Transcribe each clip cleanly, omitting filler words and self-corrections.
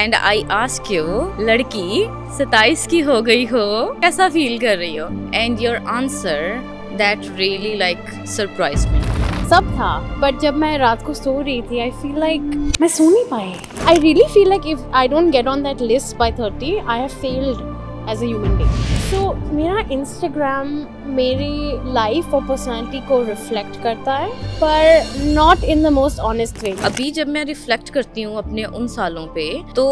And I ask you, लड़की 27 की हो गई हो, कैसा फील कर रही हो? And your answer that really like surprise me. सब था, बट जब मैं रात को सो रही थी आई फील लाइक मैं सो नहीं पाई. I really feel like if I don't get on that list by 30 I have failed as a human being. So मेरा इंस्टाग्राम मेरी लाइफ और पर्सनालिटी को रिफ्लेक्ट करता है, पर not in the most honest way. अभी जब मैं रिफ्लेक्ट करती हूँ अपने उन सालों पे, तो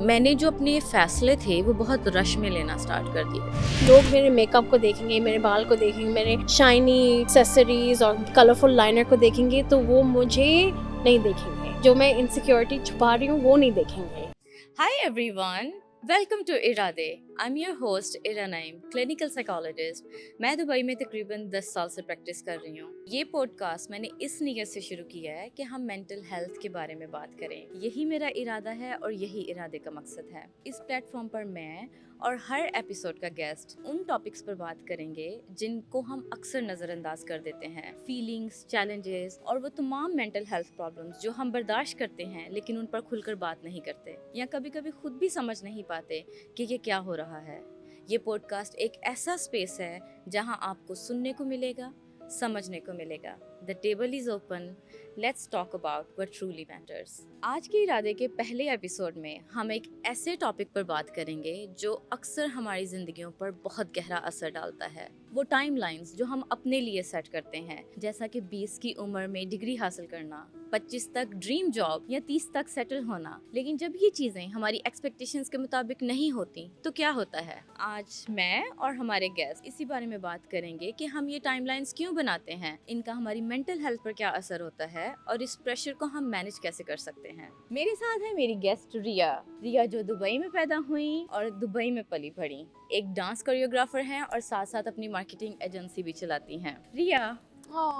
मैंने जो अपने फैसले थे वो बहुत रश में लेना स्टार्ट कर दिए. लोग मेरे मेकअप को देखेंगे, मेरे बाल को देखेंगे, मेरे शाइनी एक्सेसरीज और कलरफुल लाइनर को देखेंगे, तो वो मुझे नहीं देखेंगे. जो मैं इनसिक्योरिटी छुपा रही हूँ वो नहीं देखेंगे. Hi everyone, welcome to इरादे. I'm your host Ira Naeem, clinical psychologist. मैं दुबई में तकरीबन 10 साल से प्रैक्टिस कर रही हूँ. ये पॉडकास्ट मैंने इस नीयत से शुरू किया है कि हम मेंटल हेल्थ के बारे में बात करें. यही मेरा इरादा है और यही इरादे का मकसद है. इस प्लेटफॉर्म पर मैं और हर एपिसोड का गेस्ट उन टॉपिक्स पर बात करेंगे जिनको हम अक्सर नज़रअंदाज कर देते हैं. फीलिंग्स, चैलेंजेस और वो तमाम मेंटल हेल्थ प्रॉब्लम्स जो हम बर्दाश्त करते हैं लेकिन उन पर खुलकर बात नहीं करते, या कभी कभी खुद भी समझ नहीं पाते कि ये क्या हो रहा है. ये पॉडकास्ट एक ऐसा स्पेस है जहां आपको सुनने को मिलेगा, समझने को मिलेगा. The table is open, let's talk about what truly matters. आज के इरादे के पहले एपिसोड में हम एक ऐसे टॉपिक पर बात करेंगे जो अक्सर हमारी जिंदगियों पर बहुत गहरा असर डालता है. वो टाइमलाइंस जो हम अपने लिए सेट करते हैं, जैसा कि 20 की उम्र में डिग्री हासिल करना, 25 तक ड्रीम जॉब या 30 तक सेटल होना. लेकिन जब ये चीजें हमारी एक्सपेक्टेशंस के मुताबिक नहीं होती तो क्या होता है? आज मैं और हमारे गेस्ट इसी बारे में बात करेंगे कि हम ये टाइमलाइंस क्यों बनाते हैं, इनका हमारी मेंटल हेल्थ पर क्या असर होता है और इस प्रेशर को हम मैनेज कैसे कर सकते हैं. मेरे साथ है मेरी गेस्ट रिया जो दुबई में पैदा हुई और दुबई में पली बढ़ी. एक डांस कोरियोग्राफर हैं और साथ साथ अपनी मार्केटिंग एजेंसी भी चलाती हैं. रिया,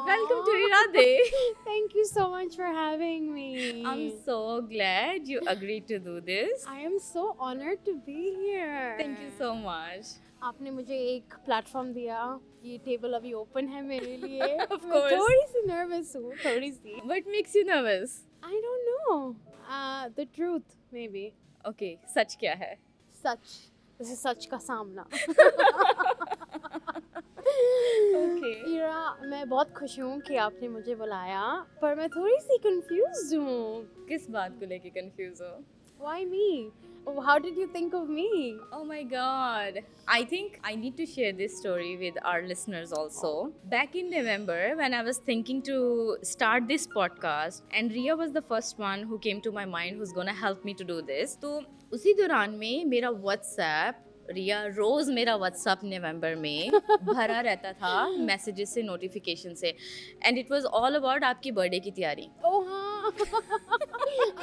welcome to इरादे. Thank you so much for having me. I'm so glad you agreed to do this. I am so honored to be here. Thank you so much. आपने मुझे एक प्लेटफॉर्म दिया. ये table अभी ओपन है मेरे लिए. Of मैं course. थोड़ी सी नर्वस हूँ, थोड़ी सी. What makes you nervous? I don't know. The truth, maybe. Okay, सच क्या है? सच, जैसे सच का सामना. Okay. इरा, मैं बहुत खुश हूँ कि आपने मुझे बुलाया, पर मैं थोड़ी सी कंफ्यूज हूँ. किस बात को लेके कंफ्यूज हो? Why me? How did you think of me? Oh my god. I think I need to share this story with our listeners also. Back in November, when I was thinking to start this podcast, and Riya was the first one who came to my mind who's gonna help me to do this. तो उसी दौरान में मेरा WhatsApp, रिया रोज मेरा WhatsApp नवंबर में भरा रहता था मैसेजेस से, नोटिफिकेशन से, and it was all about आपकी बर्थडे की तैयारी. Oh हाँ.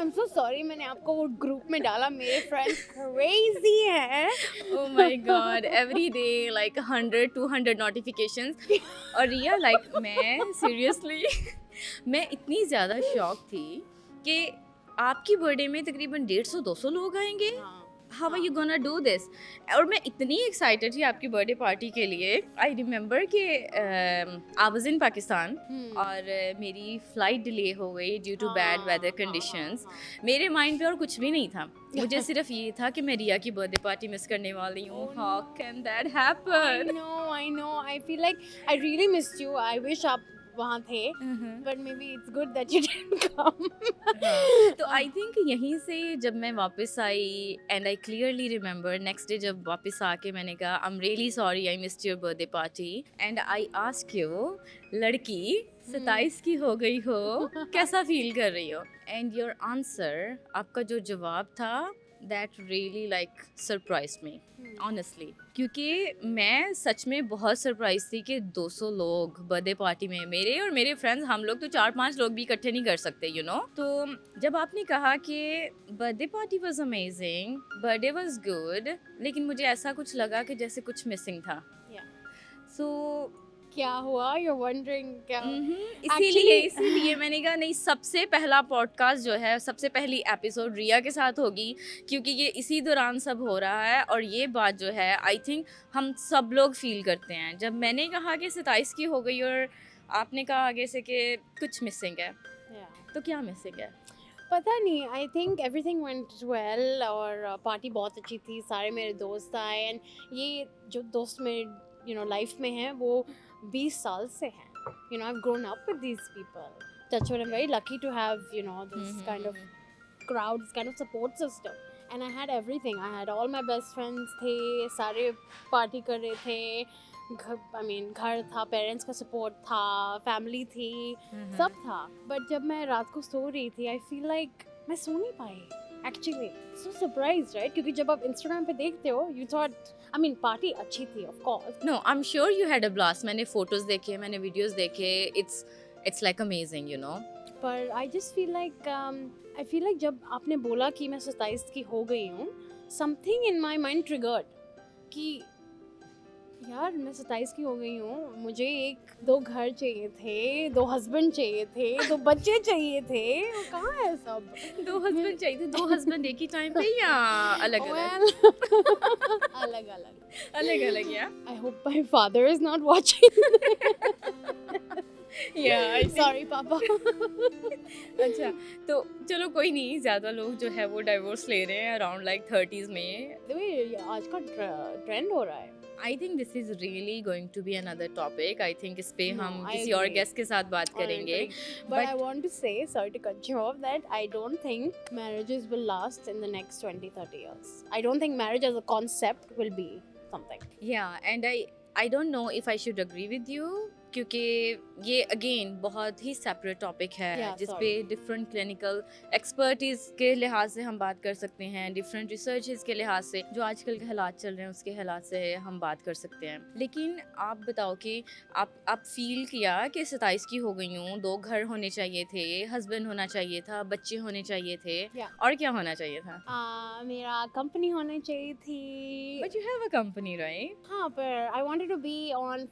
I'm so sorry, मैंने आपको वो ग्रुप में डाला. मेरे फ्रेंड्स crazy हैं. Oh my god, every day like 100-200 notifications. और रिया लाइक मैं सीरियसली मैं इतनी ज़्यादा शॉक थी कि आपकी बर्थडे में तकरीबन 150-200 लोग आएंगे. How are you gonna do this? और मैं इतनी एक्साइटेड थी आपकी बर्थडे पार्टी के लिए. आई रिमेंबर कि आई वाज इन पाकिस्तान और मेरी फ़्लाइट डिले हो गई due to bad weather conditions. मेरे माइंड पे और कुछ भी नहीं था, मुझे सिर्फ ये था कि मैं रिया की बर्थडे पार्टी मिस करने वाली हूँ. How can that happen? I know. I feel like I really missed you. I wish आप वहाँ थे, but maybe it's good that you didn't come. तो आई थिंक यहीं से जब मैं वापस आई, and I clearly remember next day जब वापस आके मैंने कहा I am really sorry I missed your birthday party, and I ask you, लड़की 27 की हो गई हो, कैसा फील कर रही हो? एंड योर आंसर, आपका जो जवाब था, that really like surprise me honestly. क्योंकि मैं सच में बहुत सरप्राइज थी कि 200 लोग बर्थडे पार्टी में, मेरे और मेरे फ्रेंड्स, हम लोग तो 4-5 लोग भी इकट्ठे नहीं कर सकते, यू नो. तो जब आपने कहा कि birthday party was amazing, birthday was good, लेकिन मुझे ऐसा कुछ लगा कि जैसे कुछ मिसिंग था. सो क्या हुआ? You're wondering क्या? इसीलिए मैंने कहा नहीं, सबसे पहला पॉडकास्ट जो है, सबसे पहली एपिसोड रिया के साथ होगी, क्योंकि ये इसी दौरान सब हो रहा है. और ये बात जो है आई थिंक हम सब लोग फील करते हैं. जब मैंने कहा कि 27 की हो गई और आपने कहा आगे से कि कुछ मिसिंग है, तो क्या मिसिंग है? पता नहीं, I think everything went well और पार्टी बहुत अच्छी थी, सारे मेरे दोस्त आए एंड ये जो दोस्त मेरे लाइफ में हैं वो 20 साल से हैं. I've grown up with these people. Touch wood, I'm very lucky to have this kind of crowd, this kind of support system. And I had everything. I had all my best friends थे, सारे party कर रहे थे. घर था, parents का support था, family थी, सब था. बट जब मैं रात को सो रही थी, आई फील लाइक मैं सो नहीं पाई एक्चुअली. So surprise, right? क्योंकि जब आप इंस्टाग्राम पे देखते हो, यू थॉट पार्टी अच्छी थी of course. No, I am sure you had a blast. मैंने फोटोज देखे, मैंने वीडियोस देखे. इट्स लाइक अमेजिंग, पर आई जस्ट फील लाइक जब आपने बोला कि मैं 27 की हो गई हूँ, something in my mind triggered कि यार मैं 27 की हो गई हूँ, मुझे 1-2 घर चाहिए थे, 2 हस्बैंड चाहिए थे, 2 बच्चे चाहिए थे. वो कहाँ है सब? 2 हस्बैंड चाहिए थे. 2 हस्बैंड एक ही टाइम पे या अलग अलग अलग? या I hope my father is not watching. Sorry पापा. अच्छा, तो चलो कोई नहीं. ज़्यादा लोग जो है वो डाइवोर्स ले रहे हैं अराउंड लाइक 30s में. आज का ट्रेंड हो रहा है. I think this is really going to be another topic. I think इस पे हम I किसी और agree. गेस्ट के साथ बात करेंगे. But I want to say, sorry to cut you off, that I don't think marriages will last in the next 20-30 years. I don't think marriage as a concept will be something. Yeah, and I don't know if I should agree with you, क्योंकि ये again बहुत ही separate topic है. Yeah, जिस sorry. पे different clinical expertise के लिहाज से हम बात कर सकते हैं, डिफरेंट रिसर्चेस के लिहाज से, जो आजकल के हालात चल रहे हैं उसके हालात से हम बात कर सकते हैं. लेकिन आप बताओ कि आप फील किया कि 27 की हो गई हूँ, 2 घर होने चाहिए थे, हस्बैंड होना चाहिए था, बच्चे होने चाहिए थे, Yeah. और क्या होना चाहिए था? मेरा कंपनी होनी चाहिए थी. But you have a company, right? हाँ, पर I wanted to be on.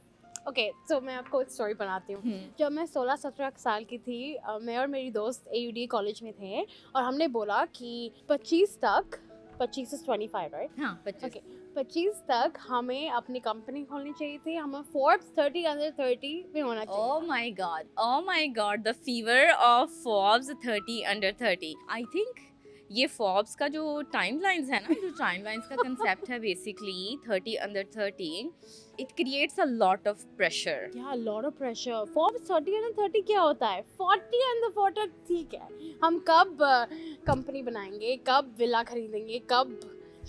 Okay, so मैं आपको एक स्टोरी बनाती हूँ. जब मैं 16-17 साल की थी, मैं और मेरी दोस्त AUD कॉलेज में थे और हमने बोला कि 25 is 25, राइट? हाँ, 25. ओके, 25 तक हमें अपनी कंपनी खोलनी चाहिए थी, हमें Forbes 30 under 30 में होना चाहिए. Oh my god, the fever of Forbes 30 under 30. I think ये Forbes का जो टाइमलाइंस है ना, जो टाइमलाइंस का कंसेप्ट है basically 30 under 30, it creates a lot of pressure. Yeah, a lot of pressure. Forbes 30 under 30 क्या होता है? 40 under 40 ठीक है. हम कब कंपनी बनाएंगे, कब विला खरीदेंगे, कब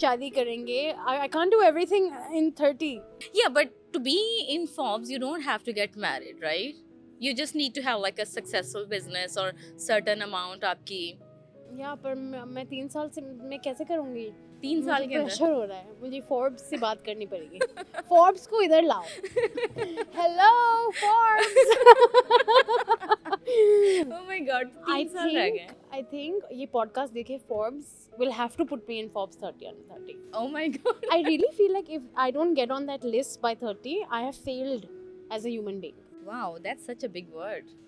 शादी करेंगे? I can't do everything in 30. Yeah, but to be in Forbes, you don't have to get married, right? You just need to have like a successful business or certain amount आपकी. या पर मैं 3 साल से मैं कैसे करूँगी? 3 साल के अंदर प्रेशर हो रहा है. मुझे फोर्ब्स से बात करनी पड़ेगी. फोर्ब्स को इधर लाओ. Hello Forbes. Oh my god, 3 साल रह गए. I think ये पॉडकास्ट देखे Forbes will have to put me in Forbes 30 under 30. Oh my god. I really feel like if I don't get on that list by 30, I have failed as a human being. Wow, that's such a big word.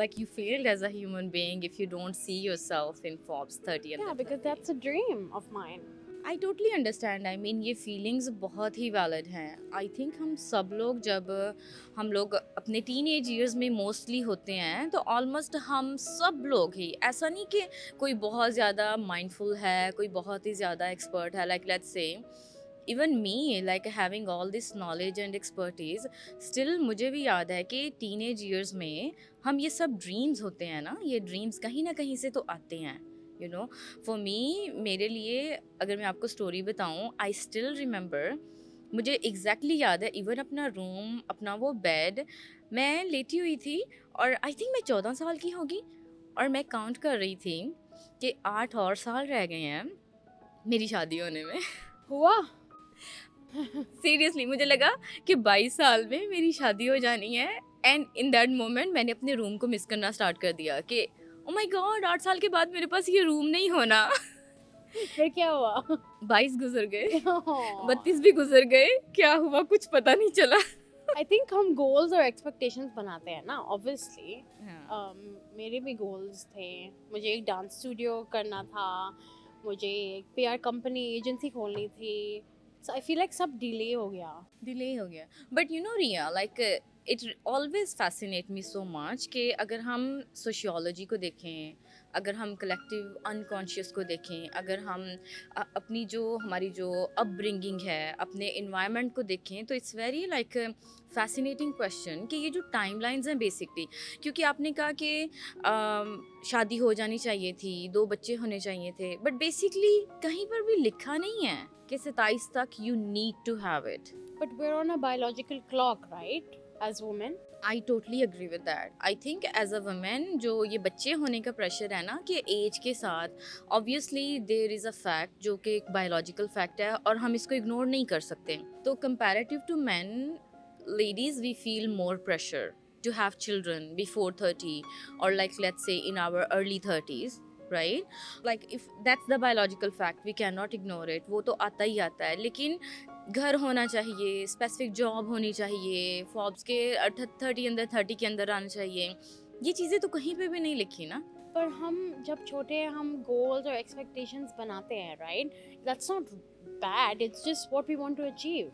Like you failed as a human being if you don't see yourself in Forbes 30 under 30. Yeah, because that's a dream of mine. I totally understand. I mean, ये feelings बहुत ही valid हैं. I think हम सब लोग जब हम लोग अपने teenage years में mostly होते हैं, तो almost हम सब लोग ही, ऐसा नहीं कि कोई बहुत ज़्यादा mindful है, कोई बहुत ही ज़्यादा expert है, like let's say even me, like having all this knowledge and expertise, still मुझे भी याद है कि teenage years में हम ये सब dreams होते हैं ना, ये dreams कहीं ना कहीं से तो आते हैं. You know, for me, मेरे लिए अगर मैं आपको story बताऊँ, I still remember, मुझे exactly याद है, even अपना room, अपना वो bed, मैं लेटी हुई थी और I think मैं 14 साल की होगी और मैं count कर रही थी कि 8 और साल रह गए हैं मेरी शादी होने में. हुआ? सीरियसली मुझे लगा कि 22 साल में मेरी शादी हो जानी है. एंड इन दैट मोमेंट मैंने अपने रूम को मिस करना स्टार्ट कर दिया कि ओ माय गॉड, 8 साल के बाद मेरे पास ये रूम नहीं होना. फिर क्या हुआ? 22 गुजर गए, 32 भी गुजर गए, क्या हुआ कुछ पता नहीं चला. आई थिंक हम गोल्स और एक्सपेक्टेशंस बनाते हैं ना, ऑब्वियसली. मेरे भी गोल्स थे. मुझे एक डांस स्टूडियो करना था, मुझे एक PR कंपनी एजेंसी खोलनी थी. So I feel like सब डिले हो गया. But you know Riya, like it always fascinate me so much कि अगर हम सोशियोलॉजी को देखें, अगर हम कलेक्टिव अनकॉन्शियस को देखें, अगर हम अपनी जो हमारी जो अपब्रिंगिंग है, अपने इन्वायरमेंट को देखें, तो it's very like fascinating question कि ये जो टाइमलाइंस हैं बेसिकली, क्योंकि आपने कहा कि शादी हो जानी चाहिए थी, 2 बच्चे होने चाहिए थे, बट बेसिकली कहीं पर भी लिखा नहीं है कि 27 तक you need to have it. But we're on a biological clock, right? As women. I totally agree with that. I think as a women जो ये बच्चे होने का प्रेशर है ना कि एज के साथ obviously there is a fact जो कि एक बायोलॉजिकल फैक्ट है और हम इसको इग्नोर नहीं कर सकते. तो comparative to man, ladies we feel more pressure to have children before 30 or like let's say in our early 30s, right? Like if that's the biological fact, we cannot ignore it. वो तो आता ही आता है, लेकिन घर होना चाहिए, specific job होनी चाहिए, फॉर्ब्स के 30 अंदर 30 के अंदर आना चाहिए, ये चीज़ें तो कहीं पे भी नहीं लिखी ना. पर हम जब छोटे हैं हम गोल्स और एक्सपेक्टेशंस बनाते हैं, right? That's not bad, it's just what we want to achieve.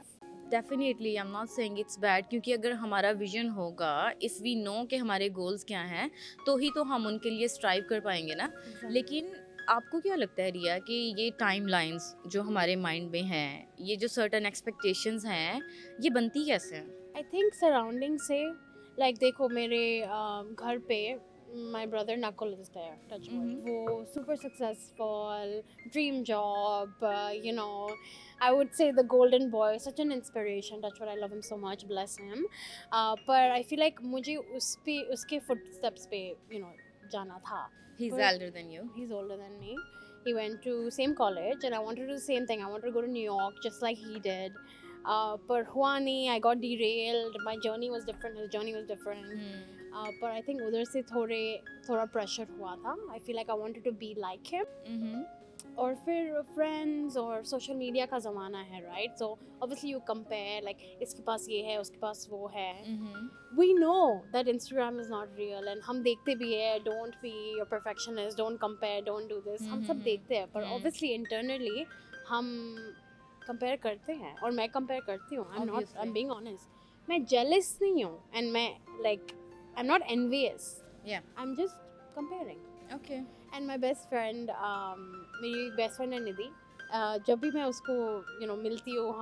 Definitely I am not saying it's bad, क्योंकि अगर हमारा विजन होगा, इफ़ वी नो कि हमारे गोल्स क्या हैं, तो ही तो हम उनके लिए स्ट्राइव कर पाएंगे ना. लेकिन आपको क्या लगता है रिया कि ये टाइमलाइंस जो हमारे माइंड में हैं, ये जो सर्टन एक्सपेक्टेशंस हैं, ये बनती कैसे हैं? आई थिंक सराउंडिंग से, लाइक देखो मेरे घर पे my brother Nakul is there, touch wood. Mhm. वो super successful, dream job, you know, I would say the golden boy, such an inspiration, touch wood, I love him so much, bless him. पर I feel like मुझे उसके footsteps पे, you know, जाना था. He's But elder than you. he's older than me. He went to same college and I wanted to do the same thing. I wanted to go to New York just like he did. पर हुआ नहीं, I got derailed. My journey was different, his journey was different. पर I think उधर से थोड़ा pressure हुआ था. I feel like I wanted to be like him. और फिर फ्रेंड्स और सोशल मीडिया का ज़माना है, right? So obviously you compare, like इसके पास ये है, उसके पास वो है. We know that Instagram is not real and हम देखते भी है, don't be your perfectionist, don't compare, don't do this, हम सब देखते हैं. पर ऑब्वियसली इंटरनली हम कंपेयर करते हैं और मैं कंपेयर करती हूँ. I am being honest. मैं जेलस नहीं हूँ एंड मैं like I'm not envious. Yeah. I'm just comparing. Okay. And my best friend, मेरी best friend है निधि. जब भी मैं उसको मिलती हूँ,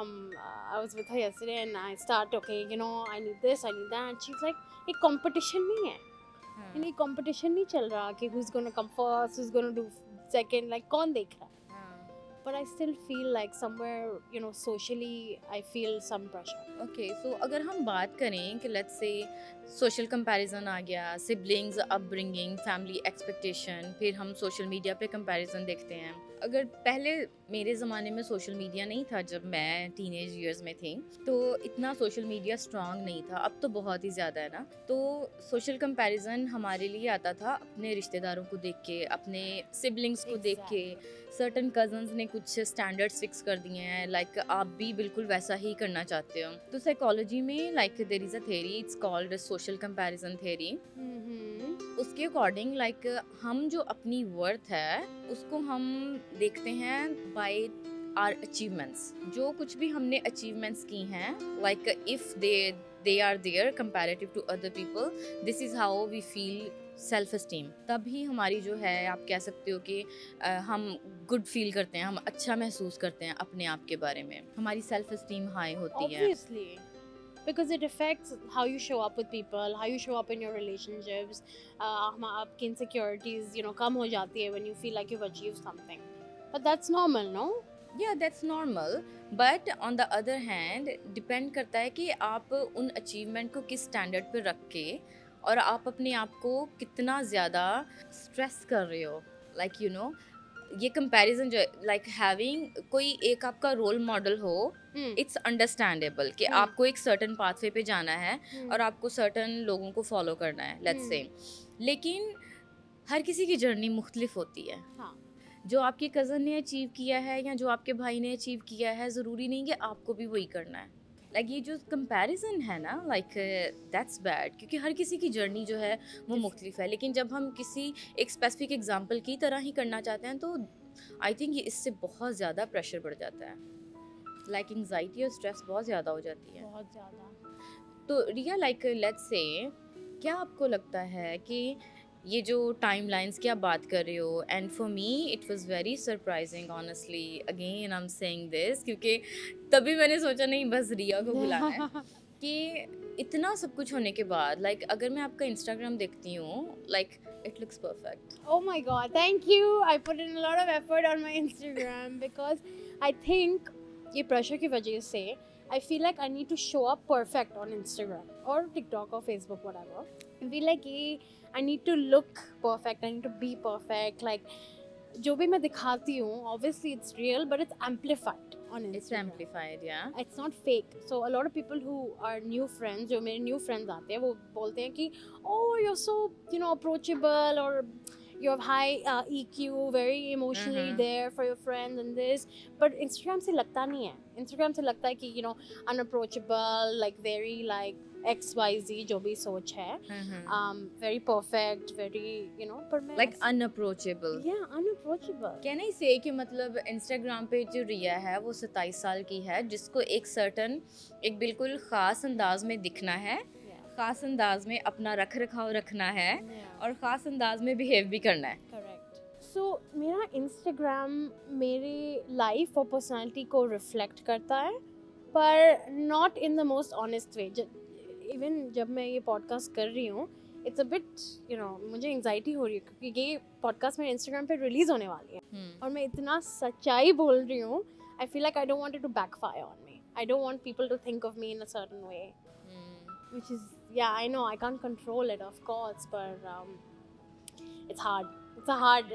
I was with her yesterday and I start, okay, I need this, I need that. She's like, एक competition नहीं है. ये competition नहीं चल रहा कि who's gonna come first, who's gonna do second, like कौन देख रहा है. But I still feel like somewhere, socially, I feel some pressure. Okay, so अगर हम बात करें कि let's say social comparison आ गया, siblings, upbringing, family expectation, फिर हम social media पे comparison देखते हैं. अगर पहले मेरे ज़माने में सोशल मीडिया नहीं था, जब मैं टीनेज ईयर्स में थी, तो इतना सोशल मीडिया स्ट्रॉन्ग नहीं था. अब तो बहुत ही ज़्यादा है ना. तो सोशल कंपैरिजन हमारे लिए आता था अपने रिश्तेदारों को देख के, अपने सिबलिंग्स को देख के. सर्टन कजन्स ने कुछ स्टैंडर्ड्स फिक्स कर दिए हैं, लाइक आप भी बिल्कुल वैसा ही करना चाहते हो. तो साइकोलॉजी में like there is a theory, it's called social comparison theory. उसके अकॉर्डिंग लाइक हम जो अपनी वर्थ है उसको हम देखते हैं बाय आर अचीवमेंट्स. जो कुछ भी हमने अचीवमेंट्स की हैं, like if they are their comparative to other people, this is how we feel self esteem. तभी हमारी जो है, आप कह सकते हो कि हम गुड फील करते हैं, हम अच्छा महसूस करते हैं अपने आप के बारे में, हमारी सेल्फ एस्टीम हाई होती है. Obviously. Because it affects how you show up with people, how you show up in your relationships. आपकी insecurities, कम हो जाती है when you feel like you've achieved something. But that's normal, no? Yeah, that's normal. But on the other hand, depend करता है कि आप उन achievement को किस standard पे रख के और आप अपने आप को कितना ज़्यादा stress कर रहे हो. Like ये कंपैरिजन जो लाइक हैविंग कोई एक आपका रोल मॉडल हो, इट्स अंडरस्टैंडेबल कि आपको एक सर्टन पाथवे पे जाना है और आपको सर्टन लोगों को फॉलो करना है, लेट्स से. लेकिन हर किसी की जर्नी मुख्तलिफ होती है. जो आपके कज़न ने अचीव किया है या जो आपके भाई ने अचीव किया है, ज़रूरी नहीं कि आपको भी वही करना है. लाइक ये जो कंपैरिजन है ना, लाइक दैट्स बैड, क्योंकि हर किसी की जर्नी जो है वो मुख्तलिफ है. लेकिन जब हम किसी एक स्पेसिफिक एग्जांपल की तरह ही करना चाहते हैं, तो आई थिंक ये इससे बहुत ज़्यादा प्रेशर बढ़ जाता है. लाइक एंजाइटी और स्ट्रेस बहुत ज़्यादा हो जाती है, बहुत ज़्यादा. तो रिया लाइक लेट्स से, क्या आपको लगता है कि ये जो टाइमलाइंस की आप बात कर रहे हो, and for me it was very surprising honestly, again I am saying this क्योंकि तभी मैंने सोचा नहीं बस रिया को बुलाना है कि इतना सब कुछ होने के बाद लाइक अगर मैं आपका इंस्टाग्राम देखती हूँ like it looks perfect. Oh my god, thank you. I put in a lot of effort on my Instagram because I think ये pressure की वजह से I feel like I need to show up perfect on Instagram or TikTok or Facebook, whatever. I feel like I need to look perfect, I need to be perfect. Like जो भी मैं दिखाती हूँ, obviously it's real, but it's amplified on Instagram. It's amplified, yeah. It's not fake. So a lot of people who are new friends, जो मेरे new friends आते हैं, वो बोलते हैं कि oh you're so approachable or you have high EQ, very emotionally there for your friends and this. But Instagram से लगता नहीं है. Instagram से लगता है कि unapproachable, like very like XYZ जो भी सोच है, very perfect, very पर मैं like unapproachable. Yeah, unapproachable. Can I say कि मतलब Instagram पे जो रिया है वो 27 साल की है जिसको एक बिल्कुल ख़ास अंदाज में दिखना है, ख़ास अंदाज में अपना रख रखाव रखना है और ख़ास अंदाज में बिहेव भी करना है. Correct. So मेरा Instagram मेरे लाइफ और पर्सनालिटी को रिफ्लेक्ट करता है, पर not in the most honest way. Even जब मैं ये पॉडकास्ट कर रही हूँ, इट्स अ बिट मुझे एंजाइटी हो रही है क्योंकि ये पॉडकास्ट मेरे इंस्टाग्राम पे रिलीज होने वाली है और मैं इतना सच्चाई बोल रही हूँ. I feel like I don't want it to backfire on me. I don't want people to think of me in a certain way, which is, yeah, I know I can't control it, of course, but it's hard.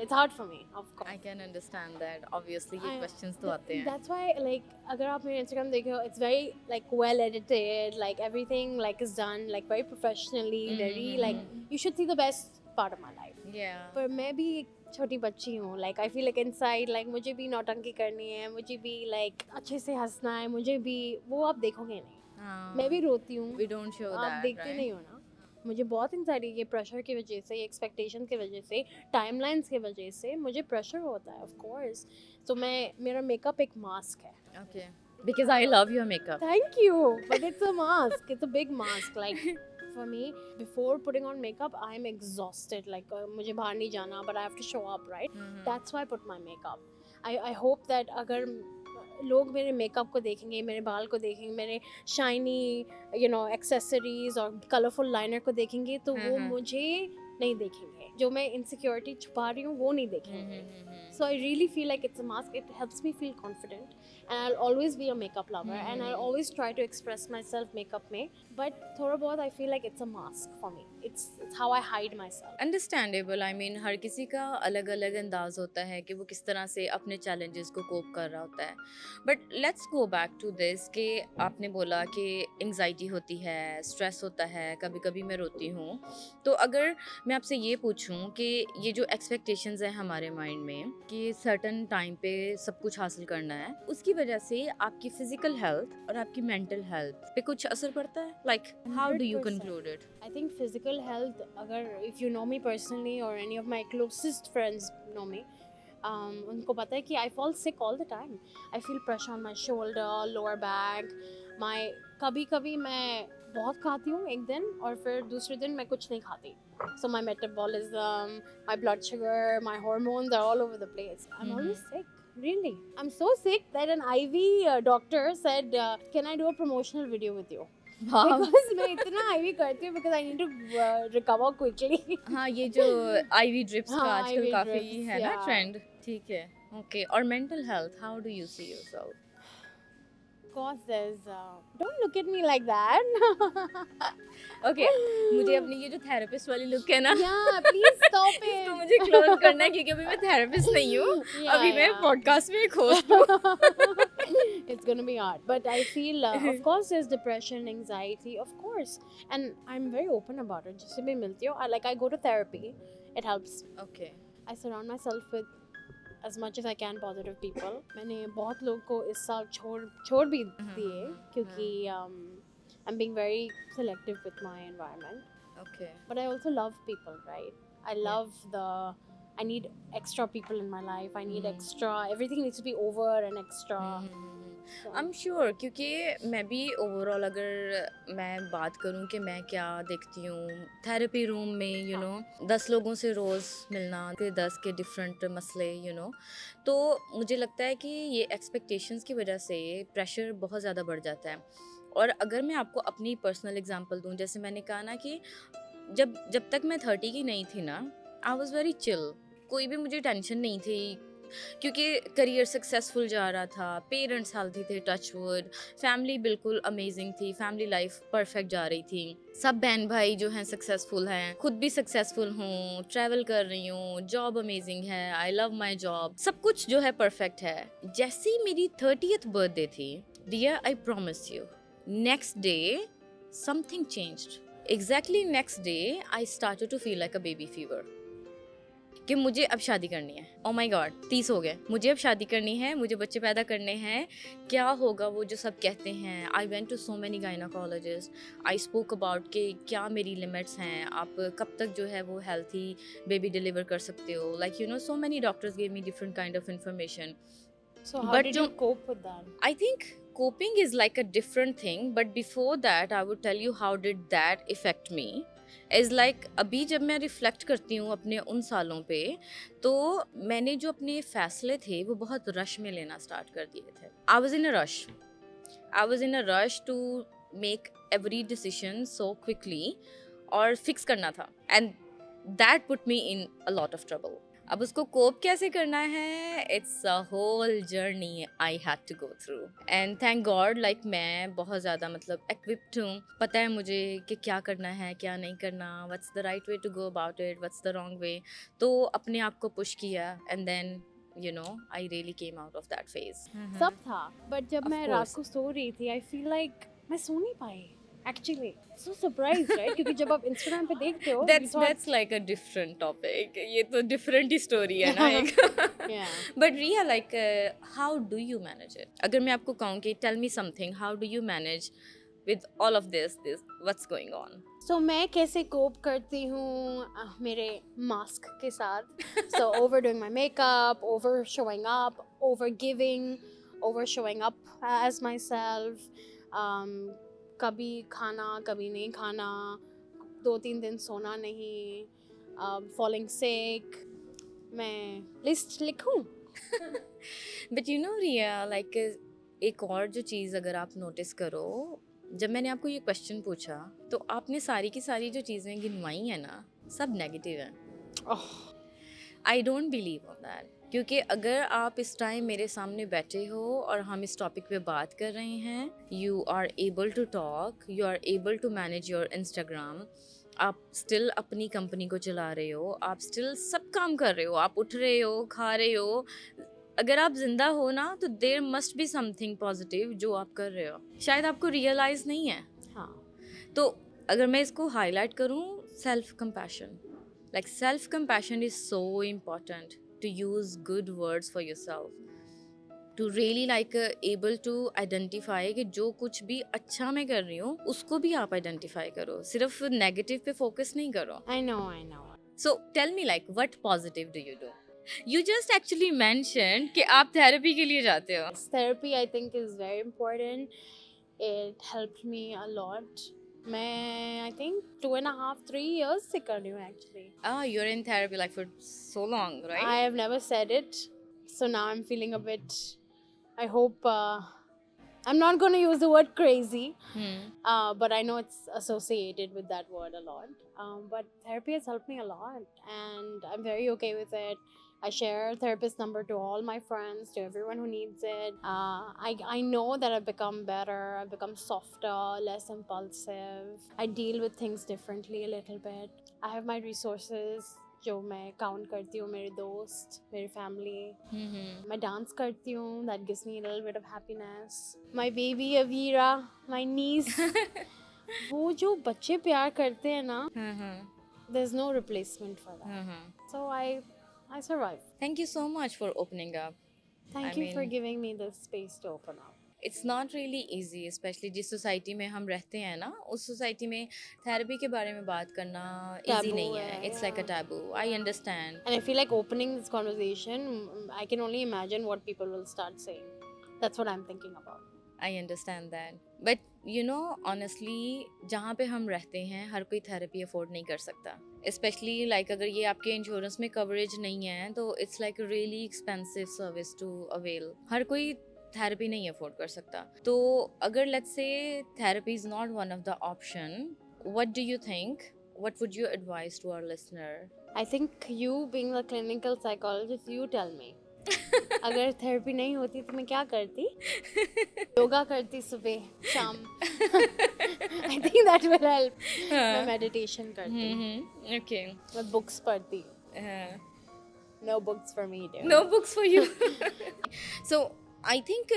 It's hard for me, of course. I can understand that. Obviously ये questions तो आते हैं. That's why like अगर आप मेरे Instagram देखो, it's very like well edited, like everything like is done like very professionally, very like you should see the best part of my life. Yeah. पर मैं भी एक छोटी बच्ची हूँ, like I feel like inside like मुझे भी नौटंकी करनी है, मुझे भी like अच्छे से हंसना है, मुझे भी वो आप देखोगे नहीं. मैं भी रोती हूँ, We don't show that, आप देखते right? नहीं हो ना. मुझे बहुत एंग्जाइटी, ये प्रेशर की वजह से, ये एक्सपेक्टेशन की वजह से, टाइमलाइंस की वजह से मुझे प्रेशर होता है, ऑफ कोर्स. तो मेरा मेकअप एक मास्क है. Okay. Because I love your makeup. Thank you, but it's a mask. It's a big mask. Like for me, before putting on makeup, I'm exhausted. Like मुझे बाहर नहीं जाना, but I have to show up, right? That's why I put my makeup. I hope that अगर लोग मेरे makeup को देखेंगे, मेरे बाल को देखेंगे, मेरे शाइनी एक्सेसरीज और कलरफुल लाइनर को देखेंगे तो वो मुझे नहीं देखेंगे. जो मैं इनसिक्योरिटी छुपा रही हूँ वो नहीं देखेंगे. So I really feel like it's a mask. It helps me feel confident, and I'll always be a makeup lover, and I'll always try to express myself makeup में. But थोड़ा बहुत I feel like it's a mask for me. It's how I hide myself. Understandable. I mean हर किसी का अलग अलग अंदाज होता है कि वो किस तरह से अपने challenges को cope कर रहा होता है. But let's go back to this कि आपने बोला कि anxiety होती है, stress होता है, कभी कभी मैं रोती हूँ. तो अगर मैं आपसे ये पूछूं कि ये जो expectations है हमारे mind में कि certain time पे सब कुछ हासिल करना है, उसकी वजह से आपकी physical health और आपकी mental health पे कुछ असर पड़ता है? Like how do you 100%. conclude it? I think physical health, अगर if you know me personally or any of my closest friends know me, उनको पता है कि I fall sick all the time. I feel pressure on my shoulder, lower back, कभी कभी मैं बहुत खाती हूँ एक दिन और फिर दूसरे दिन मैं कुछ नहीं खाती. So my metabolism, my blood sugar, my hormones are all over the place. I'm always sick. Really. I'm so sick that an IV doctor said, can I do a promotional video with you? Wow. Because मैं इतना IV करती हूँ because I need to recover quickly. हाँ, ये जो IV drips का हाँ, आजकल IV काफी drips, है ना yeah. ट्रेंड. ठीक है. Okay. और mental health, how do you see yourself? Of course, don't look at me like that. Okay. मुझे अपनी ये जो therapist वाली look है ना, Yeah, please stop it. इसको मुझे close करना है क्योंकि अभी मैं therapist नहीं हूँ. Yeah, अभी मैं yeah. podcast में एक host हूँ. It's gonna be hard, but I feel of course there's depression, anxiety, of course, and I'm very open about it. जिससे भी मिलती हूँ, I go to therapy. It helps. Okay. I surround myself with as much as I can positive people. मैंने बहुत लोगों को इस साल छोड़ भी दिए क्योंकि I'm being very selective with my environment. Okay. But I also love people, right? I need extra people in my life. I need extra, everything needs to be over and extra. So, I am sure, क्योंकि मैं भी overall अगर मैं बात करूं कि मैं क्या देखती हूँ थेरेपी रूम में, 10 लोगों से रोज़ मिलना के 10 के डिफरेंट मसले, तो मुझे लगता है कि ये एक्सपेक्टेशंस की वजह से प्रेशर बहुत ज़्यादा बढ़ जाता है। और अगर मैं आपको अपनी पर्सनल एग्जांपल दूं, जैसे मैंने कहा ना कि जब जब तक मैं 30 की नहीं थी ना, आई वॉज वेरी चिल। कोई भी मुझे टेंशन नहीं थी, क्योंकि करियर सक्सेसफुल जा रहा था, पेरेंट्स हेल्थी थे, टच वुड, फैमिली बिल्कुल अमेजिंग थी, फैमिली लाइफ परफेक्ट जा रही थी, सब बहन भाई जो हैं सक्सेसफुल हैं, खुद भी सक्सेसफुल हूँ, ट्रैवल कर रही हूँ, जॉब अमेजिंग है, आई लव माई जॉब, सब कुछ जो है परफेक्ट है। जैसी मेरी 30th बर्थडे थी, dear I promise you, next day something changed. Exactly next day I started to feel like a baby fever कि मुझे अब शादी करनी है। ओ माय गॉड, 30 हो गए, मुझे अब शादी करनी है, मुझे बच्चे पैदा करने हैं। क्या होगा वो जो सब कहते हैं। I went to so many gynaecologist, I spoke about कि क्या मेरी लिमिट्स हैं, आप कब तक जो है वो हेल्थी बेबी डिलीवर कर सकते हो, like so many doctors gave me different kind of information. so how But did जो you cope with that? I think coping is like a different thing, but before that I would tell you how did that affect me. Is like अभी जब मैं reflect करती हूँ अपने उन सालों पे, तो मैंने जो अपने फैसले थे वो बहुत रश में लेना स्टार्ट कर दिए थे। I was in a rush. I was in a rush to make every decision so quickly और फिक्स करना था, and that put me in a lot of trouble. अब उसको कोप कैसे करना है, it's a whole journey I had to go through, and thank God like मैं बहुत ज़्यादा मतलब एक्विप्ड हूँ, पता है मुझे कि क्या करना है क्या नहीं करना, what's the right way to go about it, what's the wrong way. तो अपने आप को पुश किया, and then I really came out of that phase. सब था, बट जब Of मैं course. रात को सो रही थी, आई फील लाइक मैं सो नहीं पाई एक्चुअली। सो सरप्राइज्ड, राइट? क्योंकि जब आप इंस्टाग्राम पे देखते हो, That's like a different topic. ये तो different ही story है ना एक। yeah. But Riya, like, how do you manage it? अगर मैं आपको कहूँ कि tell me something, how do you manage with all of this, what's going on? So मैं कैसे कोप करती हूँ मेरे मास्क के साथ। So overdoing my makeup, over showing up, over giving, over showing up as myself. कभी खाना कभी नहीं खाना, 2-3 दिन सोना नहीं, falling sick। मैं लिस्ट लिखूं? But Riya, like, एक और जो चीज़ अगर आप नोटिस करो, जब मैंने आपको ये क्वेश्चन पूछा तो आपने सारी की सारी जो चीज़ें गिनवाई हैं ना, सब नेगेटिव हैं। I don't believe on that, क्योंकि अगर आप इस टाइम मेरे सामने बैठे हो और हम इस टॉपिक पे बात कर रहे हैं, you are able to talk, you are able to manage your Instagram, आप स्टिल अपनी कंपनी को चला रहे हो, आप स्टिल सब काम कर रहे हो, आप उठ रहे हो, खा रहे हो, अगर आप जिंदा हो ना, तो there must be something positive जो आप कर रहे हो, शायद आपको रियलाइज नहीं है। हाँ। तो अगर मैं इसको हाईलाइट करूँ, self compassion, like self compassion is so important, to use good words for yourself, to really like able to identify कि जो कुछ भी अच्छा मैं कर रही हूँ उसको भी आप identify करो, सिर्फ नेगेटिव पे फोकस नहीं करो। I know. So tell me, like, what positive do you do? You just actually mentioned कि आप थेरेपी के लिए जाते हो। Therapy, I think, is very important. It helped me a lot. मैं I think 2.5-3 years से कर रही हूँ actually. You're in therapy like for so long, right? I have never said it, so now I'm feeling a bit. I hope I'm not going to use the word crazy, but I know it's associated with that word a lot. But therapy has helped me a lot, and I'm very okay with it. I share therapist number to all my friends, to everyone who needs it. I know that I've become better. I've become softer, less impulsive. I deal with things differently a little bit. I have my resources जो मैं count करती हूँ, मेरे दोस्त, मेरी family. मैं dance करती हूँ, that gives me a little bit of happiness. My baby Avira, my niece, वो जो बच्चे प्यार करते हैं ना, there's no replacement for that. So I survive. Thank you so much for opening up. Thank you for giving me this space to open up. It's not really easy, especially जिस society में हम रहते हैं ना, उस society में therapy के बारे में बात करना easy नहीं है। It's like a taboo. I understand. And I feel like opening this conversation, I can only imagine what people will start saying. That's what I'm thinking about. I understand that but you know honestly जहाँ पे हम रहते हैं हर कोई therapy afford नहीं कर सकता, specially like अगर ये आपके इंश्योरेंस में कवरेज नहीं है तो it's like really expensive service to avail. हर कोई थेरेपी नहीं अफोर्ड कर सकता. तो अगर let's say therapy is not one of the option, what do you think, what would you advise to our listener? I think you being a clinical psychologist, you tell me. अगर therapy नहीं होती तो मैं क्या करती? योगा करती सुबह शाम. I think that will help. मैं मेडिटेशन करती. Okay. मैं बुक्स पढ़ती. No books for me, dear. No books for you. So I think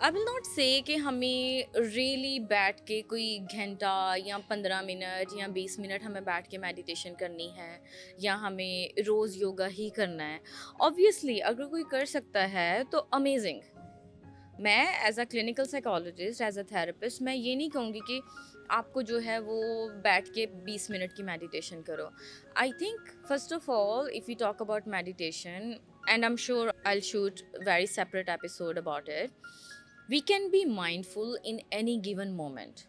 I will not say कि हमें really बैठ के कोई घंटा या 15 मिनट या 20 मिनट हमें बैठ के मेडिटेशन करनी है या हमें रोज़ योगा ही करना है. Obviously अगर कोई कर सकता है तो अमेजिंग. मैं as a clinical psychologist, as a therapist, मैं ये नहीं कहूँगी कि आपको जो है वो बैठ के 20 मिनट की मेडिटेशन करो. I think first of all if you talk about meditation, and I am sure I will shoot very separate episode about it, we can be mindful in any given moment.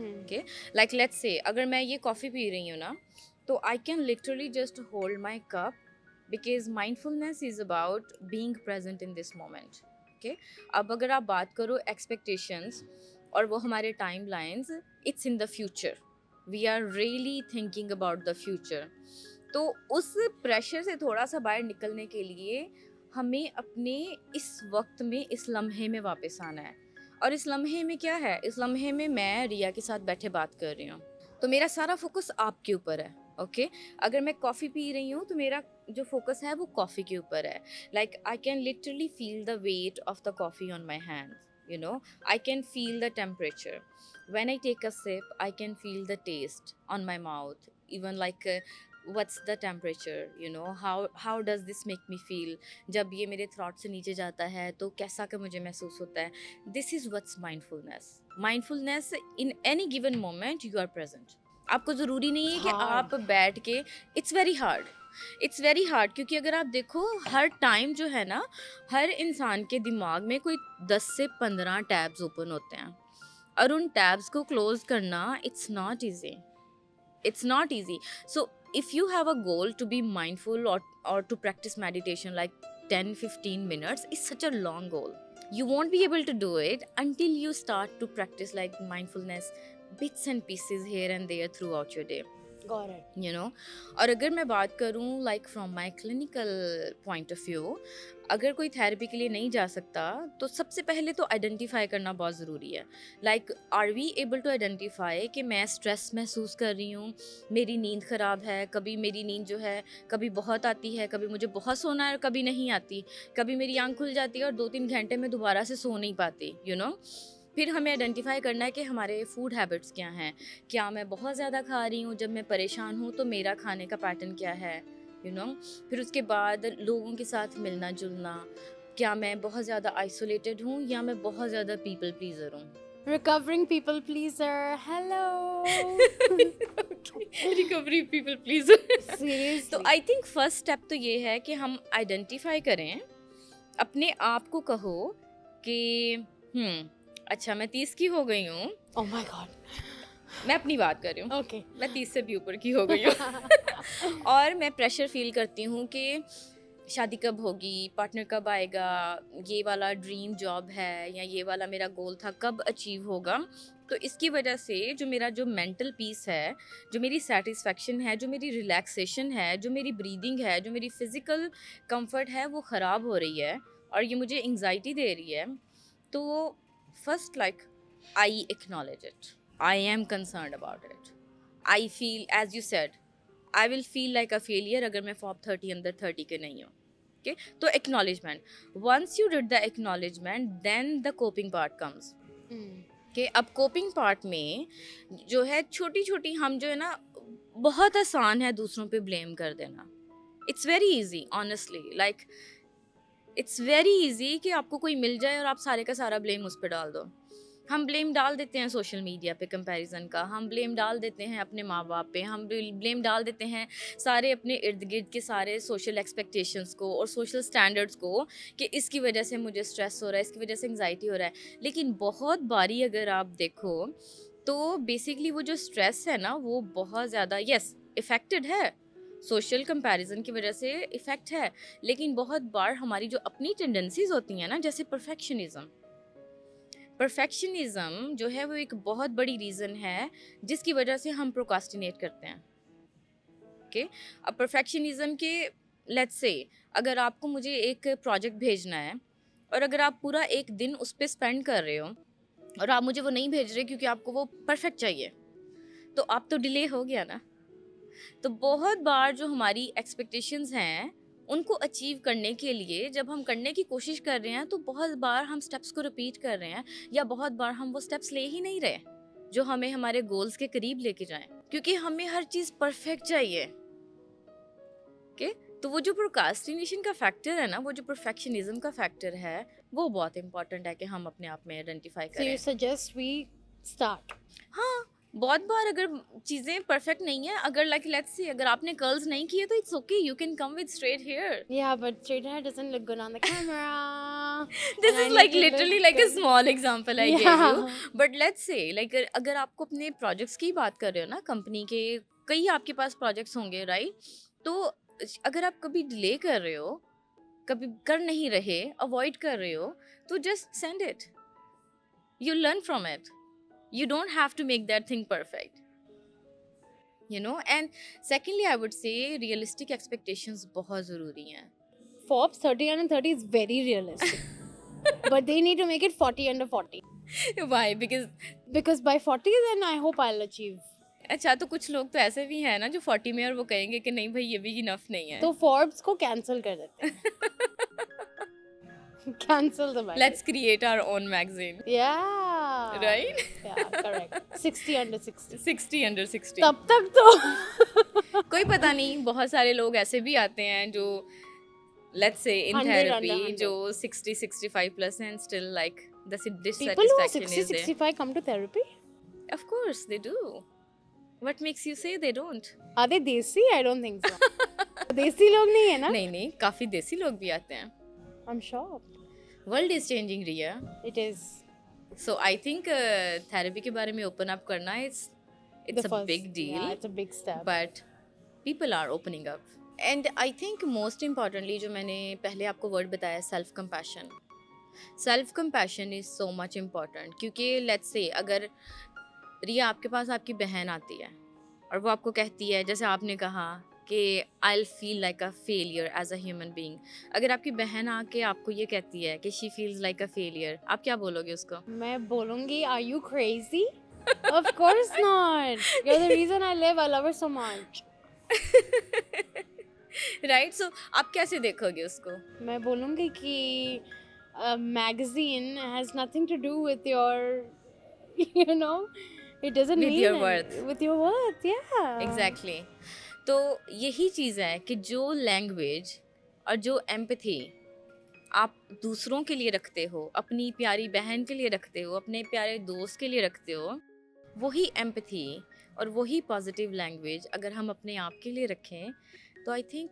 Okay, like let's say अगर मैं ये coffee P रही हूँ ना तो I can literally just hold my cup because mindfulness is about being present in this moment. Okay, अब अगर आप बात करो expectations और वो हमारे timelines, it's in the future. We are really thinking about the future. तो उस प्रेशर से थोड़ा सा बाहर निकलने के लिए हमें अपने इस वक्त में, इस लम्हे में वापस आना है. और इस लम्हे में क्या है? इस लम्हे में मैं रिया के साथ बैठे बात कर रही हूँ तो मेरा सारा फोकस आपके ऊपर है. ओके, अगर मैं कॉफ़ी पी रही हूँ तो मेरा जो फोकस है वो कॉफ़ी के ऊपर है. Like I can literally feel the weight of the coffee on my hand. You know, I can feel the temperature. When I take a sip, I can feel the taste on my mouth. Even like what's the temperature, you know, how does this make me feel? जब ये मेरे throat से नीचे जाता है तो कैसा का मुझे महसूस होता है. This is what's mindfulness. Mindfulness in any given moment you are present. आपको ज़रूरी नहीं है कि आप बैठ के, it's very hard क्योंकि अगर आप देखो हर टाइम जो है ना, हर इंसान के दिमाग में कोई 10 से 15 टैब्स ओपन होते हैं और उन टैब्स को क्लोज करना it's not easy. So if you have a goal to be mindful or to practice meditation like 10-15 minutes, it's such a long goal. You won't be able to do it until you start to practice like mindfulness bits and pieces here and there throughout your day. Got it. You know, और अगर मैं बात करूँ like from my clinical point of view, अगर कोई therapy के लिए नहीं जा सकता तो सबसे पहले तो आइडेंटिफाई करना बहुत ज़रूरी है. Like are we able to identify कि मैं स्ट्रेस महसूस कर रही हूँ, मेरी नींद ख़राब है, कभी मेरी नींद जो है कभी बहुत आती है, कभी मुझे बहुत सोना है और कभी नहीं आती, कभी मेरी आँख खुल जाती है और 2-3 घंटे में दोबारा से सो नहीं पाती. यू नो, फिर हमें आइडेंटिफाई करना है कि हमारे फूड हैबिट्स क्या हैं. क्या मैं बहुत ज़्यादा खा रही हूँ? जब मैं परेशान हूँ तो मेरा खाने का पैटर्न क्या है? यू नो, फिर उसके बाद लोगों के साथ मिलना जुलना, क्या मैं बहुत ज़्यादा आइसोलेटेड हूँ या मैं बहुत ज़्यादा पीपल प्लीज़र हूँ? Recovering people pleaser. Hello. Recovery people pleaser. Seriously. तो आई थिंक फर्स्ट स्टेप तो ये है कि हम आइडेंटिफाई करें, अपने आप को कहो कि अच्छा मैं 30 की हो गई हूँ. Oh my God. मैं अपनी बात कर रही हूँ. Okay. मैं 30 से भी ऊपर की हो गई हूँ और मैं प्रेशर फील करती हूँ कि शादी कब होगी, पार्टनर कब आएगा, ये वाला ड्रीम जॉब है या ये वाला मेरा गोल था कब अचीव होगा. तो इसकी वजह से जो मेरा जो मेंटल पीस है, जो मेरी सेटिस्फैक्शन है, जो मेरी रिलैक्सेशन है, जो मेरी ब्रीदिंग है, जो मेरी फिज़िकल कंफर्ट है वो ख़राब हो रही है और ये मुझे एंग्जाइटी दे रही है. तो first like I acknowledge it, I am concerned about it. I feel, as you said, I will feel like a failure अगर मैं FOB 30 अंदर 30 के नहीं हूँ. Okay? तो acknowledgement. Once you did the acknowledgement, then the coping part comes. Okay? अब coping part में जो है छोटी छोटी हम जो है ना, बहुत आसान है दूसरों पे blame कर देना. It's very easy, honestly. Like, it's very easy कि आपको कोई मिल जाए और आप सारे का सारा blame उस पर डाल दो. हम ब्लेम डाल देते हैं सोशल मीडिया पे कंपैरिजन का, हम ब्लेम डाल देते हैं अपने माँ बाप पे, हम ब्लेम डाल देते हैं सारे अपने इर्द गिर्द के सारे सोशल एक्सपेक्टेशंस को और सोशल स्टैंडर्ड्स को कि इसकी वजह से मुझे स्ट्रेस हो रहा है, इसकी वजह से एंग्जाइटी हो रहा है। लेकिन बहुत बारी अगर आप देखो तो बेसिकली वो जो स्ट्रेस है ना वो बहुत ज़्यादा यस इफ़ेक्टेड है, सोशल कंपैरिजन की वजह से इफ़ेक्ट है, लेकिन बहुत बार हमारी जो अपनी टेंडेंसीज होती हैं ना, जैसे परफेक्शनिज्म जो है वो एक बहुत बड़ी रीज़न है जिसकी वजह से हम प्रोकास्टिनेट करते हैं। ओके, अब परफेक्शनिज्म के लेट्स से अगर आपको मुझे एक प्रोजेक्ट भेजना है और अगर आप पूरा एक दिन उस पर स्पेंड कर रहे हो और आप मुझे वो नहीं भेज रहे क्योंकि आपको वो परफेक्ट चाहिए, तो आप तो डिले हो गया ना। तो बहुत बार जो हमारी एक्सपेक्टेशंस हैं उनको अचीव करने के लिए जब हम करने की कोशिश कर रहे हैं तो बहुत बार हम स्टेप्स को रिपीट कर रहे हैं या बहुत बार हम वो स्टेप्स ले ही नहीं रहे जो हमें हमारे गोल्स के करीब लेके जाएं, क्योंकि हमें हर चीज़ परफेक्ट चाहिए। ओके, तो वो जो प्रोकास्टिनेशन का फैक्टर है ना, वो जो परफेक्शनिज्म का फैक्टर है, वो बहुत इंपॉर्टेंट है कि हम अपने आप में आइडेंटिफाई So you करें। suggest we start. हाँ, बहुत बार अगर चीज़ें परफेक्ट नहीं है, अगर लाइक लेट्स से अगर आपने कर्ल्स नहीं किए तो it's okay, you can come with straight hair. Yeah, but straight hair doesn't look good on the camera. This And I is need like to look literally like a good. small example I gave Yeah. you. But let's say like अगर आपको अपने projects की बात कर रहे हो ना, company के कई आपके पास प्रोजेक्ट्स होंगे राइट, तो अगर आप कभी डिले कर रहे हो, कभी कर नहीं रहे, अवॉइड कर रहे हो, तो just send it, you learn from it, you don't have to make that thing perfect, you know. And secondly I would say realistic expectations बहुत ज़रूरी हैं। Forbes 30 under 30 is very realistic. But they need to make it 40 under 40. Why? Because Because by 40 then I hope I'll achieve. अच्छा, तो कुछ लोग तो ऐसे भी हैं ना जो 40 में और वो कहेंगे कि नहीं भाई ये भी इनफ नहीं है। तो Forbes को cancel कर देते हैं. Cancel the magazine. Let's create our own magazine, Yeah. right? Yeah, correct. 60 under 60. 60 under 60। तब तक तो कोई पता नहीं, बहुत सारे लोग ऐसे भी आते हैं जो let's say in 100 under therapy 100. जो 60 65 plus and still like the people who are dissatisfaction 60 is there. 65 come to therapy. Of course they do. What makes you say they don't? Are they desi? I don't think so. देसी लोग नहीं है ना? नहीं नहीं, काफी देसी लोग भी आते हैं। I'm shocked. World is changing, Riya. It is. So I think therapy के बारे में open up करना it's The a first- big deal. Yeah, it's a big step. But people are opening up. And I think most importantly जो मैंने पहले आपको word बताया self compassion. Self compassion is so much important क्योंकि let's say अगर रिया आपके पास आपकी बहन आती है और वो आपको कहती है जैसे आपने कहा कि I'll feel like a failure as a human being. अगर आपकी बहन आके आपको ये कहती है कि she feels like a failure, आप क्या बोलोगे उसको? मैं बोलूँगी, are you crazy? Of course not. You're the reason I live. I love her so much. Right? So आप कैसे देखोगे उसको? मैं बोलूँगी कि a magazine has nothing to do with your, you know, it doesn't With mean your any- worth. With your worth, yeah. Exactly. तो यही चीज़ है कि जो लैंग्वेज और जो एम्पैथी आप दूसरों के लिए रखते हो, अपनी प्यारी बहन के लिए रखते हो, अपने प्यारे दोस्त के लिए रखते हो, वही एम्पैथी और वही पॉजिटिव लैंग्वेज अगर हम अपने आप के लिए रखें तो I think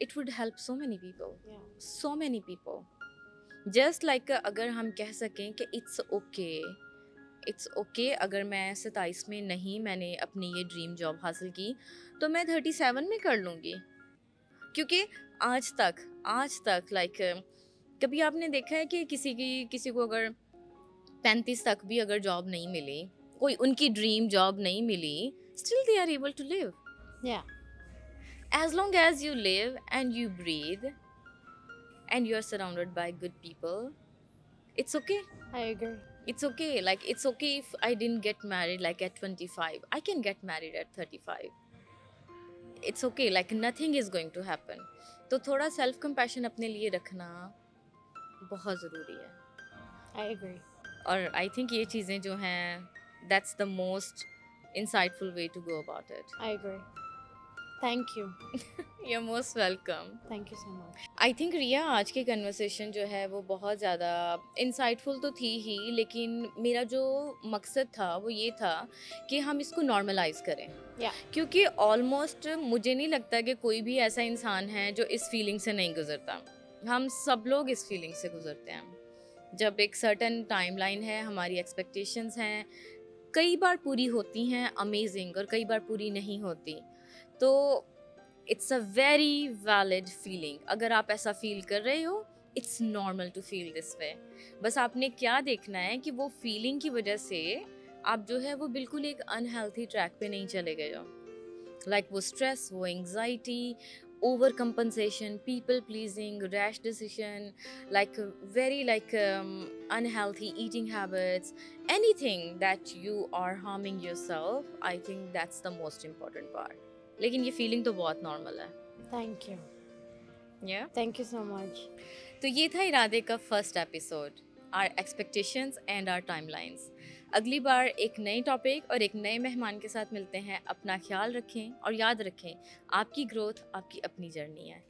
it would help so many people, Yeah. So many people. Just like अगर हम कह सकें कि इट्स ओके अगर मैं 27 में नहीं मैंने अपनी ये ड्रीम जॉब हासिल की तो मैं 37 में कर लूँगी, क्योंकि आज तक लाइक कभी आपने देखा है कि किसी को अगर 35 तक भी अगर जॉब नहीं मिली, कोई उनकी ड्रीम जॉब नहीं मिली, still they are able to live. Yeah. As long as you live and you breathe and you are surrounded by good people, it's okay. I agree. It's okay. Like it's okay if I didn't get married like at 25. I can get married at 35. It's okay. Like nothing is going to happen. तो थोड़ा self compassion अपने लिए रखना बहुत ज़रूरी है। I agree. और I think ये चीज़ें जो हैं that's the most insightful way to go about it. I agree. Thank you. You are most welcome. Thank you so much. I think Riya आज की कन्वर्सेशन जो है वो बहुत ज़्यादा इंसाइटफुल तो थी ही, लेकिन मेरा जो मकसद था वो ये था कि हम इसको नॉर्मलाइज करें, या क्योंकि ऑलमोस्ट मुझे नहीं लगता कि कोई भी ऐसा इंसान है जो इस फीलिंग से नहीं गुजरता। हम सब लोग इस फीलिंग से गुजरते हैं। जब एक सर्टन टाइमलाइन है, हमारी एक्सपेक्टेशंस हैं, कई बार पूरी होती हैं अमेजिंग और कई बार पूरी नहीं होती, तो it's a very valid feeling. अगर आप ऐसा फील कर रहे हो, it's normal to feel this way. बस आपने क्या देखना है कि वो फीलिंग की वजह से आप जो है वो बिल्कुल एक अनहेल्थी ट्रैक पे नहीं चले गए हो। लाइक वो स्ट्रेस, वो anxiety, over compensation, people pleasing, rash decision, like very like unhealthy eating habits, anything that you are harming yourself, I think that's the most important part. लेकिन ये फीलिंग तो बहुत नॉर्मल है। Thank you, yeah? Thank you so much. तो ये था इरादे का first episode, our expectations and our timelines. अगली बार एक नए टॉपिक और एक नए मेहमान के साथ मिलते हैं। अपना ख्याल रखें और याद रखें, आपकी ग्रोथ आपकी अपनी जर्नी है।